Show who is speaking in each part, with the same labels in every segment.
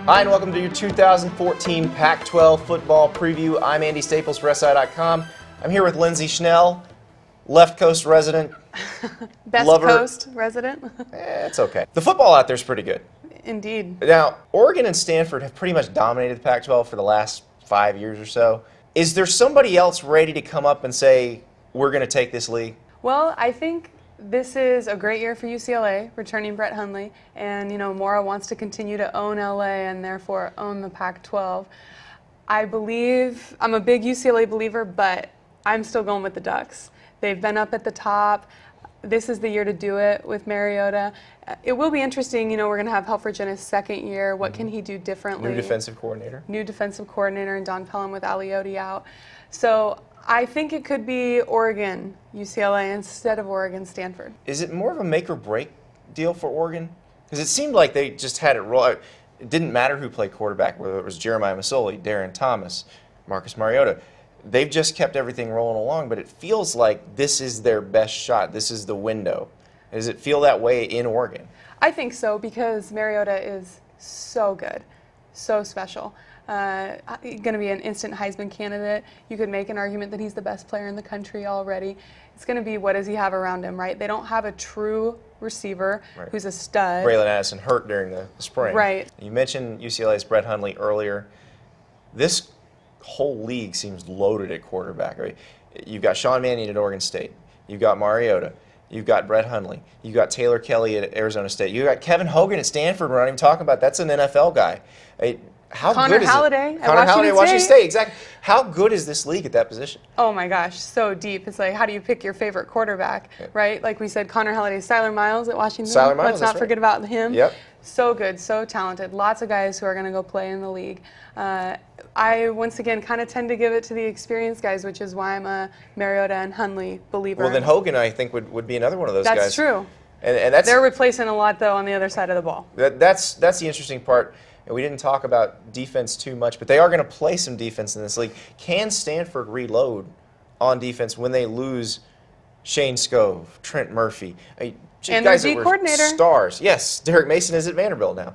Speaker 1: Hi, and welcome to your 2014 Pac-12 football preview. I'm Andy Staples for SI.com. I'm here with Lindsay Schnell, left coast resident.
Speaker 2: Best
Speaker 1: lover.
Speaker 2: Coast resident.
Speaker 1: It's okay. The football out there is pretty good.
Speaker 2: Indeed.
Speaker 1: Now, Oregon and Stanford have pretty much dominated the Pac-12 for the last 5 years or so. Is there somebody else ready to come up and say, we're going to take this league?
Speaker 2: Well, I think this is a great year for UCLA, returning Brett Hundley, and Mora wants to continue to own LA and therefore own the Pac-12. I'm a big UCLA believer, but I'm still going with the Ducks. They've been up at the top. This is the year to do it with Mariota. It will be interesting. We're going to have Helfrich in his second year. What can he do differently?
Speaker 1: New defensive coordinator.
Speaker 2: New defensive coordinator, and Don Pellum with Aliotti out. So I think it could be Oregon, UCLA, instead of Oregon, Stanford.
Speaker 1: Is it more of a make or break deal for Oregon? Because it seemed like they just had it roll. It didn't matter who played quarterback, whether it was Jeremiah Masoli, Darren Thomas, Marcus Mariota. They've just kept everything rolling along, but it feels like this is their best shot. This is the window. Does it feel that way in Oregon?
Speaker 2: I think so, because Mariota is so good, so special. Going to be an instant Heisman candidate. You could make an argument that he's the best player in the country already. It's going to be, what does he have around him, right? They don't have a true receiver who's a stud.
Speaker 1: Braylon Addison hurt during the spring.
Speaker 2: Right.
Speaker 1: You mentioned UCLA's Brett Hundley earlier. This whole league seems loaded at quarterback. Right? You've got Sean Mannion at Oregon State. You've got Mariota. You've got Brett Hundley. You've got Taylor Kelly at Arizona State. You've got Kevin Hogan at Stanford. We're not even talking about. That's an NFL guy. How
Speaker 2: Connor
Speaker 1: good is
Speaker 2: Halliday
Speaker 1: it?
Speaker 2: at
Speaker 1: Connor Halliday at Washington
Speaker 2: State.
Speaker 1: State. Exactly. How good is this league at that position?
Speaker 2: Oh my gosh, so deep. It's like, how do you pick your favorite quarterback, right? Like we said, Connor Halliday, Siler Miles at Washington.
Speaker 1: Siler Miles,
Speaker 2: Let's not forget about him.
Speaker 1: Yep.
Speaker 2: So good, so talented. Lots of guys who are going to go play in the league. I, once again, kind of tend to give it to the experienced guys, which is why I'm a Mariota and Hundley believer.
Speaker 1: Well, then Hogan, I think, would be another one of those guys.
Speaker 2: That's true.
Speaker 1: And that's,
Speaker 2: they're replacing a lot, though, on the other side of the ball.
Speaker 1: That's the interesting part. And we didn't talk about defense too much, but they are going to play some defense in this league. Can Stanford reload on defense when they lose Shane Scove, Trent Murphy?
Speaker 2: And
Speaker 1: guys
Speaker 2: their D
Speaker 1: that were
Speaker 2: coordinator.
Speaker 1: Stars. Yes, Derek Mason is at Vanderbilt now.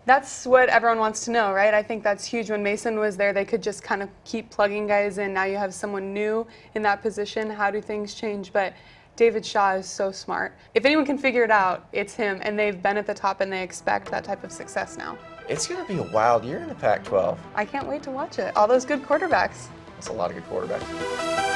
Speaker 2: That's what everyone wants to know, right? I think that's huge. When Mason was there, they could just kind of keep plugging guys in. Now you have someone new in that position. How do things change? But David Shaw is so smart. If anyone can figure it out, it's him. And they've been at the top, and they expect that type of success now.
Speaker 1: It's going to be a wild year in the Pac-12.
Speaker 2: I can't wait to watch it. All those good quarterbacks.
Speaker 1: That's a lot of good quarterbacks.